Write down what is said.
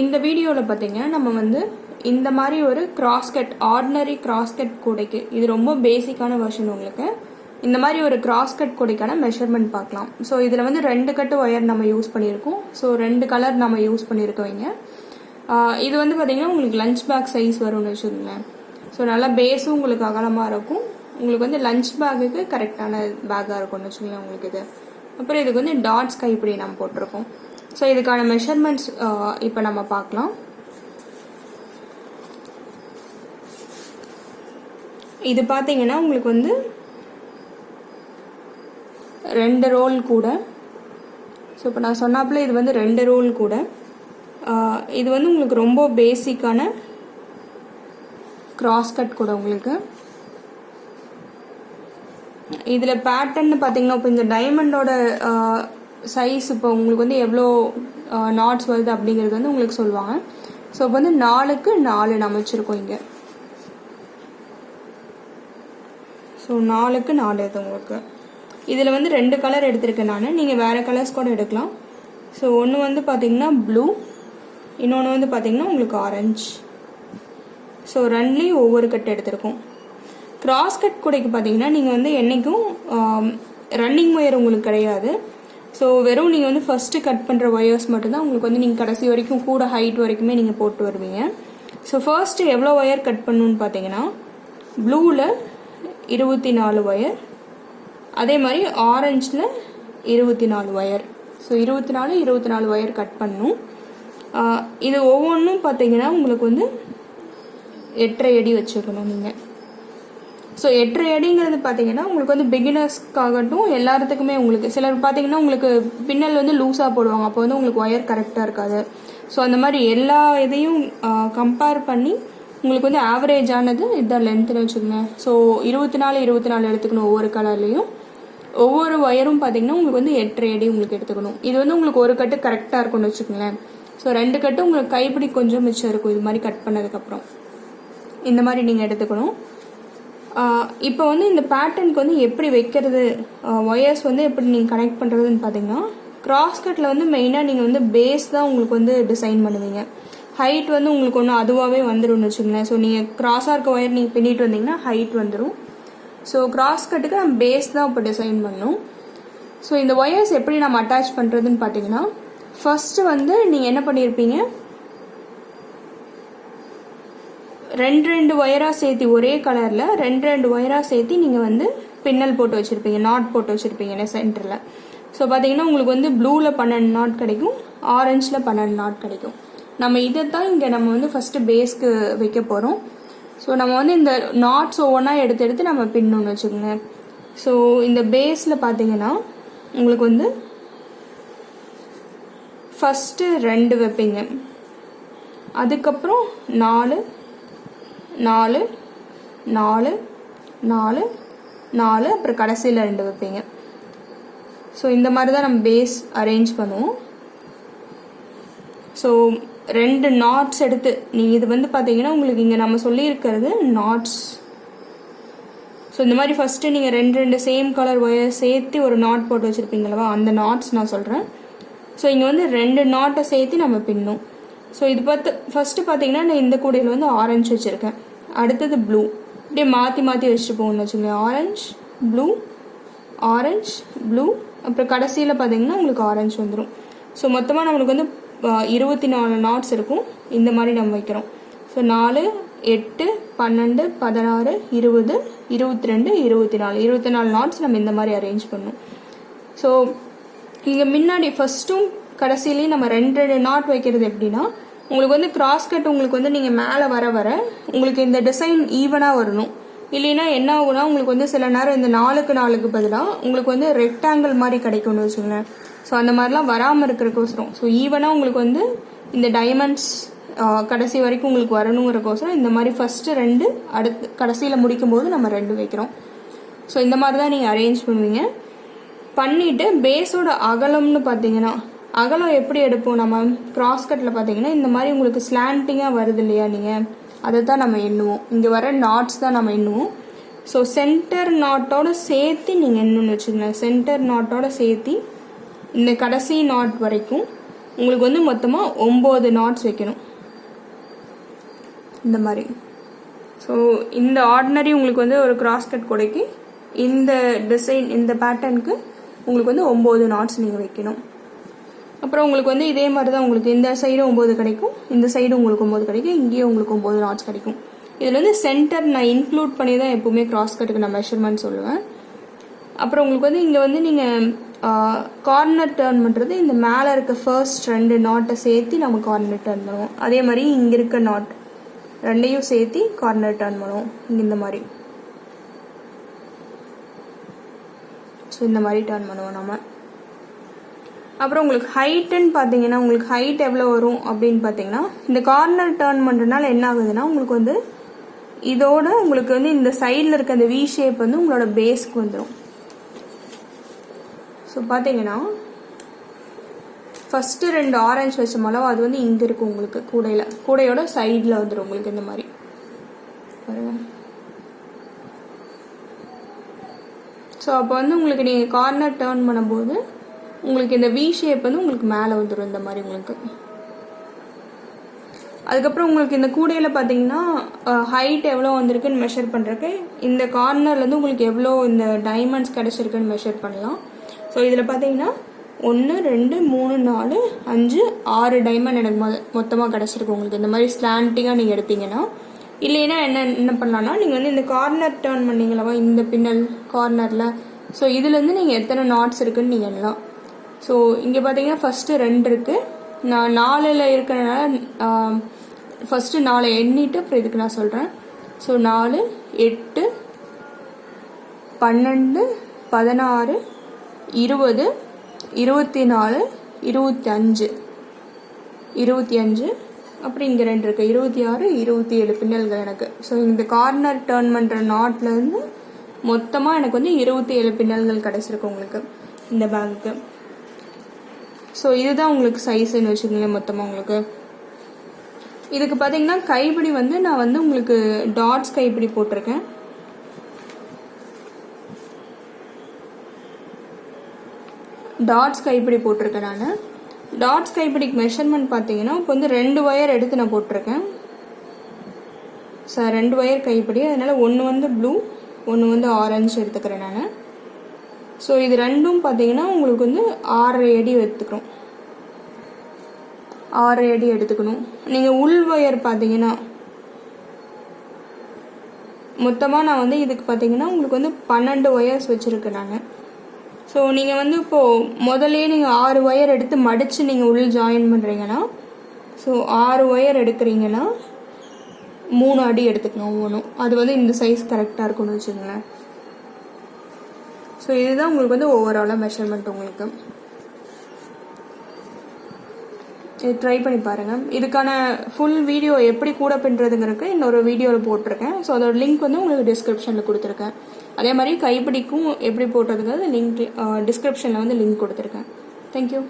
இந்த வீடியோவில் பார்த்தீங்கன்னா நம்ம வந்து இந்த மாதிரி ஒரு கிராஸ்கட் ஆர்டினரி கிராஸ்கட் கூடைக்கு இது ரொம்ப பேசிக்கான வெர்ஷன் உங்களுக்கு இந்த மாதிரி ஒரு கிராஸ்கட் கூடைக்கான மெஷர்மெண்ட் பார்க்கலாம். ஸோ இதில் வந்து 2 கட்டு ஒயர் நம்ம யூஸ் பண்ணியிருக்கோம். ஸோ 2 கலர் நம்ம யூஸ் பண்ணியிருக்கோங்க. இது வந்து பார்த்தீங்கன்னா உங்களுக்கு லஞ்ச் பேக் சைஸ் வரும்னு வச்சுக்கோங்களேன். ஸோ நல்லா பேஸும் உங்களுக்கு அகலமாக இருக்கும். உங்களுக்கு வந்து லஞ்ச் பேக்குக்கு கரெக்டான பேக்காக இருக்கும்னு வச்சுக்கோங்களேன் உங்களுக்கு இது. அப்புறம் இதுக்கு வந்து டாட்ஸ் கைப்பிடி நம்ம போட்டிருக்கோம். ஸோ இதுக்கான மெஷர்மெண்ட்ஸ் இப்போ நம்ம பார்க்கலாம். இது பார்த்தீங்கன்னா உங்களுக்கு வந்து 2 ரோல் கூட. ஸோ இப்போ நான் சொன்னாப்புல இது வந்து 2 ரோல் கூட. இது வந்து உங்களுக்கு ரொம்ப பேசிக்கான கிராஸ்கட் கூட. உங்களுக்கு இதில் பேட்டர்ன்னு பார்த்தீங்கன்னா இப்போ இந்த டைமண்டோட சைஸ் இப்போ உங்களுக்கு வந்து எவ்வளோ நாட்ஸ் வருது அப்படிங்கிறது வந்து உங்களுக்கு சொல்லுவாங்க. ஸோ இப்போ வந்து 4க்கு 4 நம்ம வச்சுருக்கோம் இங்கே. ஸோ 4க்கு 4 இது உங்களுக்கு. இதில் வந்து 2 கலர் எடுத்திருக்கேன் நான். நீங்கள் வேறு கலர்ஸ் கூட எடுக்கலாம். ஸோ ஒன்று வந்து பார்த்தீங்கன்னா ப்ளூ, இன்னொன்று வந்து பார்த்தீங்கன்னா உங்களுக்கு ஆரஞ்சு. ஸோ 2லேயும் ஒவ்வொரு கட்டு எடுத்திருக்கோம். கிராஸ்கட் கூடைக்கு பார்த்தீங்கன்னா நீங்கள் வந்து என்றைக்கும் ரன்னிங் ஒயர் உங்களுக்கு கிடையாது. ஸோ வெறும் நீங்கள் வந்து ஃபஸ்ட்டு கட் பண்ணுற ஒயர்ஸ் மட்டும்தான் உங்களுக்கு வந்து நீங்கள் கடைசி வரைக்கும் கூட ஹைட் வரைக்குமே நீங்கள் போட்டு வருவீங்க. ஸோ ஃபர்ஸ்ட்டு எவ்வளோ ஒயர் கட் பண்ணணுன்னு பார்த்தீங்கன்னா ப்ளூவில் 24 ஒயர், அதே மாதிரி ஆரஞ்சில் 24 ஒயர். ஸோ 24 ஒயர் கட் பண்ணணும். இது ஒவ்வொன்றும் பார்த்தீங்கன்னா உங்களுக்கு வந்து 8.5 அடி வச்சுக்கணும் நீங்கள். ஸோ 8.5 அடிங்கிறது பார்த்தீங்கன்னா உங்களுக்கு வந்து பிகினர்ஸ்க்காகட்டும் எல்லாத்துக்குமே உங்களுக்கு சிலர் பார்த்தீங்கன்னா உங்களுக்கு பின்னல் வந்து லூஸாக போடுவாங்க. அப்போ வந்து உங்களுக்கு ஒயர் கரெக்டாக இருக்காது. ஸோ அந்த மாதிரி எல்லா இதையும் கம்பேர் பண்ணி உங்களுக்கு வந்து ஆவரேஜ் ஆனது இதுதான் லென்த்துன்னு வச்சுக்கோங்க. ஸோ 24 எடுத்துக்கணும் ஒவ்வொரு கலர்லேயும். ஒவ்வொரு ஒயரும் பார்த்தீங்கன்னா உங்களுக்கு வந்து 8.5 அடி உங்களுக்கு எடுத்துக்கணும். இது வந்து உங்களுக்கு ஒரு கட்டு கரெக்டாக இருக்கும்னு வச்சுக்கோங்களேன். ஸோ 2 கட்டு உங்களுக்கு கைப்பிடி கொஞ்சம் மிச்சம் இருக்கும். இது மாதிரி கட் பண்ணதுக்கப்புறம் இந்த மாதிரி நீங்கள் எடுத்துக்கணும். இப்போ வந்து இந்த பேட்டர்னுக்கு வந்து எப்படி வைக்கிறது, ஒயர்ஸ் வந்து எப்படி நீங்கள் கனெக்ட் பண்ணுறதுன்னு பார்த்தீங்கன்னா கிராஸ்கட்டில் வந்து மெயினாக நீங்கள் வந்து பேஸ் தான் உங்களுக்கு வந்து டிசைன் பண்ணுவீங்க. ஹைட் வந்து உங்களுக்கு ஒன்று அதுவாகவே வந்துடும்னு வச்சுக்கோங்களேன். ஸோ நீங்கள் கிராஸாக இருக்க ஒயர் நீங்கள் பின்னிட்டு வந்தீங்கன்னா ஹைட் வந்துடும். ஸோ கிராஸ்கட்டுக்கு நம்ம பேஸ் தான் இப்போ டிசைன் பண்ணணும். ஸோ இந்த ஒயர்ஸ் எப்படி நம்ம அட்டாச் பண்ணுறதுன்னு பார்த்தீங்கன்னா ஃபஸ்ட்டு வந்து நீங்கள் என்ன பண்ணியிருப்பீங்க, 2 ஒயராக சேர்த்து ஒரே கலரில் 2 ஒயராக சேர்த்து நீங்கள் வந்து பின்னல் போட்டு வச்சுருப்பீங்க, நாட் போட்டு வச்சுருப்பீங்க சென்டரில். ஸோ பார்த்தீங்கன்னா உங்களுக்கு வந்து ப்ளூவில் 12 நாட் கிடைக்கும், ஆரஞ்சில் 12 நாட் கிடைக்கும். நம்ம இதை தான் இங்கே நம்ம வந்து ஃபஸ்ட்டு பேஸ்க்கு வைக்க போகிறோம். ஸோ நம்ம வந்து இந்த நாட்ஸ் ஒவ்வொன்றா எடுத்து நம்ம பின்னணும்னு வச்சுக்கோங்க. ஸோ இந்த பேஸில் பார்த்தீங்கன்னா உங்களுக்கு வந்து ஃபஸ்ட்டு 2 வைப்பீங்க, அதுக்கப்புறம் 4 4 4 4 4 அப்புறம் கடைசியில் 2 வைப்பீங்க. ஸோ இந்த மாதிரி தான் நம்ம பேஸ் அரேஞ்ச் பண்ணுவோம். ஸோ 2 நாட்ஸ் எடுத்து நீங்கள் இது வந்து பார்த்தீங்கன்னா உங்களுக்கு இங்கே நம்ம சொல்லியிருக்கிறது நாட்ஸ். ஸோ இந்த மாதிரி ஃபஸ்ட்டு நீங்கள் 2 சேம் கலர் ஒயர் சேர்த்து ஒரு நாட் போட்டு வச்சுருப்பீங்களவா, அந்த நாட்ஸ் நான் சொல்கிறேன். ஸோ இங்கே வந்து 2 நாட்டை சேர்த்து நம்ம பின்னும். ஸோ இது ஃபஸ்ட்டு பார்த்தீங்கன்னா நான் இந்த கூடையில் வந்து ஆரஞ்சு வச்சுருக்கேன், அடுத்தது ப்ளூ, இப்படியே மாற்றி வச்சுட்டு போகணும்னு வச்சுக்கோங்க. ஆரஞ்சு ப்ளூ அப்புறம் கடைசியில் பார்த்தீங்கன்னா உங்களுக்கு ஆரஞ்சு வந்துடும். ஸோ மொத்தமாக நம்மளுக்கு வந்து 24 நாட்ஸ் இருக்கும். இந்த மாதிரி நம்ம வைக்கிறோம். ஸோ 4 8 12 16 20 22 24 நாட்ஸ் நம்ம இந்த மாதிரி அரேஞ்ச் பண்ணணும். ஸோ இங்கே முன்னாடி ஃபஸ்ட்டும் கடைசியிலையும் நம்ம 2 நாட் வைக்கிறது எப்படின்னா உங்களுக்கு வந்து கிராஸ்கட் உங்களுக்கு வந்து நீங்கள் மேலே வர உங்களுக்கு இந்த டிசைன் ஈவனாக வரணும். இல்லைன்னா என்ன ஆகுனா உங்களுக்கு வந்து சில நேரம் இந்த 4க்கு 4க்கு பதிலாக உங்களுக்கு வந்து ரெக்டாங்கிள் மாதிரி கிடைக்கும்னு வச்சுக்கோங்களேன். ஸோ அந்த மாதிரிலாம் வராமல் இருக்கிறக்கோசரம் ஸோ ஈவனாக உங்களுக்கு வந்து இந்த டைமண்ட்ஸ் கடைசி வரைக்கும் உங்களுக்கு வரணுங்கிறக்கோசரம் இந்த மாதிரி ஃபஸ்ட்டு 2 அடுத்து கடைசியில் முடிக்கும்போது நம்ம 2 வைக்கிறோம். ஸோ இந்த மாதிரி தான் நீங்கள் அரேஞ்ச் பண்ணுவீங்க. பண்ணிவிட்டு பேஸோட அகலம்னு பார்த்தீங்கன்னா அகலம் எப்படி எடுப்போம் நம்ம கிராஸ்கட்டில் பார்த்தீங்கன்னா இந்த மாதிரி உங்களுக்கு ஸ்லாண்டிங்காக வருது இல்லையா, நீங்கள் அதை தான் நம்ம எண்ணுவோம். இங்கே வர நாட்ஸ் தான் நம்ம எண்ணுவோம். ஸோ சென்டர் நாட்டோட சேர்த்து நீங்கள் என்னன்னு வச்சுக்கோங்க. சென்டர் நாட்டோட சேர்த்து இந்த கடைசி நாட் வரைக்கும் உங்களுக்கு வந்து மொத்தமாக 9 நாட்ஸ் வைக்கணும் இந்த மாதிரி. ஸோ இந்த ஆர்டினரி உங்களுக்கு வந்து ஒரு கிராஸ் கட் கூடைக்கு இந்த டிசைன் இந்த பேட்டர்னுக்கு உங்களுக்கு வந்து 9 நாட்ஸ் நீங்கள் வைக்கணும். அப்புறம் உங்களுக்கு வந்து இதே மாதிரி தான் உங்களுக்கு இந்த சைடு 9 கிடைக்கும், இந்த சைடு உங்களுக்கு 9 கிடைக்கும், இங்கேயும் உங்களுக்கு 9 நாட்ஸ் கிடைக்கும். இதில் வந்து சென்டர் நான் இன்க்ளூட் பண்ணி தான் எப்பவுமே கிராஸ் கட்டுக்கு நான் மெஷர்மெண்ட் சொல்லுவேன். அப்புறம் உங்களுக்கு வந்து இங்கே வந்து நீங்கள் கார்னர் டர்ன் பண்ணுறது இந்த மேலே இருக்க ஃபர்ஸ்ட் 2 நாட்டை சேர்த்து நம்ம கார்னர் டர்ன் பண்ணுவோம். அதே மாதிரி இங்கே இருக்க நாட் 2ஐயும் சேர்த்து கார்னர் டர்ன் பண்ணுவோம் இங்கே இந்த மாதிரி. ஸோ இந்த மாதிரி டர்ன் பண்ணுவோம் நம்ம. அப்புறம் உங்களுக்கு ஹைட்டுன்னு பார்த்தீங்கன்னா உங்களுக்கு ஹைட் எவ்வளோ வரும் அப்படின்னு பார்த்தீங்கன்னா இந்த கார்னர் டர்ன் பண்ணுறதுனால என்ன ஆகுதுன்னா உங்களுக்கு வந்து இதோட உங்களுக்கு வந்து இந்த சைடில் இருக்க அந்த வி ஷேப் வந்து உங்களோட பேஸ்க்கு வந்துடும். ஸோ பார்த்தீங்கன்னா ஃபஸ்ட்டு 2 ஆரஞ்சு வச்ச மிளவா அது வந்து இங்கே இருக்கும் உங்களுக்கு கூடையோட சைடில் வந்துடும் உங்களுக்கு இந்த மாதிரி பாருங்க. ஸோ அப்போ வந்து உங்களுக்கு நீங்கள் கார்னர் டர்ன் பண்ணும்போது உங்களுக்கு இந்த வி ஷேப் வந்து உங்களுக்கு மேலே வந்துடும் இந்த மாதிரி உங்களுக்கு. அதுக்கப்புறம் உங்களுக்கு இந்த கூடையில் பார்த்தீங்கன்னா ஹைட் எவ்வளோ வந்திருக்குன்னு மெஷர் பண்ணுறக்கு இந்த கார்னர்லேருந்து உங்களுக்கு எவ்வளோ இந்த டைமண்ட்ஸ் கிடச்சிருக்குன்னு மெஷர் பண்ணலாம். ஸோ இதில் பார்த்தீங்கன்னா 1 2 3 4 5 6 டைமண்ட் எனக்கு மொத்தமாக கிடச்சிருக்கு உங்களுக்கு. இந்த மாதிரி ஸ்லாண்டிங்காக நீங்கள் எடுத்தீங்கன்னா, இல்லைன்னா என்ன பண்ணலான்னா நீங்கள் வந்து இந்த கார்னர் டர்ன் பண்ணிங்களவா இந்த பின்னல் கார்னரில், ஸோ இதுலேருந்து நீங்கள் எத்தனை நாட்ஸ் இருக்குன்னு நீங்கள் எண்ணலாம். ஸோ இங்கே பார்த்தீங்கன்னா ஃபஸ்ட்டு 2 இருக்குது, நான் 4ல் இருக்கிறனால ஃபஸ்ட்டு 4 எண்ணிட்டு அப்புறம் இதுக்கு நான் சொல்கிறேன். ஸோ 4 8 12 16 20 24 25 25 அப்புறம் இங்கே 2 இருக்குது 26 27 பின்னல்கள் எனக்கு. ஸோ இந்த கார்னர் டர்ன் பண்ணுற நாட்லேருந்து மொத்தமாக எனக்கு வந்து 27 பின்னல்கள் கிடச்சிருக்கு உங்களுக்கு இந்த பேக்குக்கு. ஸோ இதுதான் உங்களுக்கு சைஸுன்னு வச்சுக்கோங்களேன் மொத்தமாக உங்களுக்கு. இதுக்கு பார்த்தீங்கன்னா கைப்பிடி வந்து நான் வந்து உங்களுக்கு டாட்ஸ் கைப்பிடி போட்டிருக்கேன். டாட்ஸ் கைப்பிடி போட்டிருக்கேன் நான். டாட்ஸ் கைப்பிடிக்கு மெஷர்மெண்ட் பார்த்தீங்கன்னா இப்போ வந்து 2 ஒயர் எடுத்து நான் போட்டிருக்கேன். சார் 2 ஒயர் கைப்பிடி, அதனால் ஒன்று வந்து ப்ளூ ஒன்று வந்து ஆரஞ்சு எடுத்துக்கிறேன் நான். ஸோ இது ரெண்டும் பார்த்தீங்கன்னா உங்களுக்கு வந்து 6 அடி எடுத்துக்கிறோம், 6 அடி எடுத்துக்கணும். நீங்கள் உள் ஒயர் பார்த்தீங்கன்னா மொத்தமாக நான் வந்து இதுக்கு பார்த்தீங்கன்னா உங்களுக்கு வந்து 12 ஒயர்ஸ் வச்சுருக்கேன் நான். ஸோ நீங்கள் வந்து இப்போது முதலே நீங்கள் 6 ஒயர் எடுத்து மடித்து நீங்கள் உள் ஜாயின் பண்ணுறீங்கன்னா, ஸோ 6 ஒயர் எடுக்கிறீங்கன்னா 3 அடி எடுத்துக்கணும் ஒவ்வொன்றும். அது வந்து இந்த சைஸ் கரெக்டாக இருக்கும்னு வச்சுக்கோங்களேன். ஸோ இதுதான் உங்களுக்கு வந்து ஓவராலாக மெஷர்மெண்ட் உங்களுக்கு. இது ட்ரை பண்ணி பாருங்கள். இதுக்கான ஃபுல் வீடியோ எப்படி கூட பின்னுறதுங்கிறதுக்கு இன்னொரு வீடியோவில் போட்டிருக்கேன். ஸோ அதோட லிங்க் வந்து உங்களுக்கு டிஸ்கிரிப்ஷனில் கொடுத்துருக்கேன். அதே மாதிரி கைப்பிடிக்கும் எப்படி போட்டதுங்கிறது லிங்க் டிஸ்கிரிப்ஷனில் வந்து லிங்க் கொடுத்துருக்கேன். தேங்க்யூ.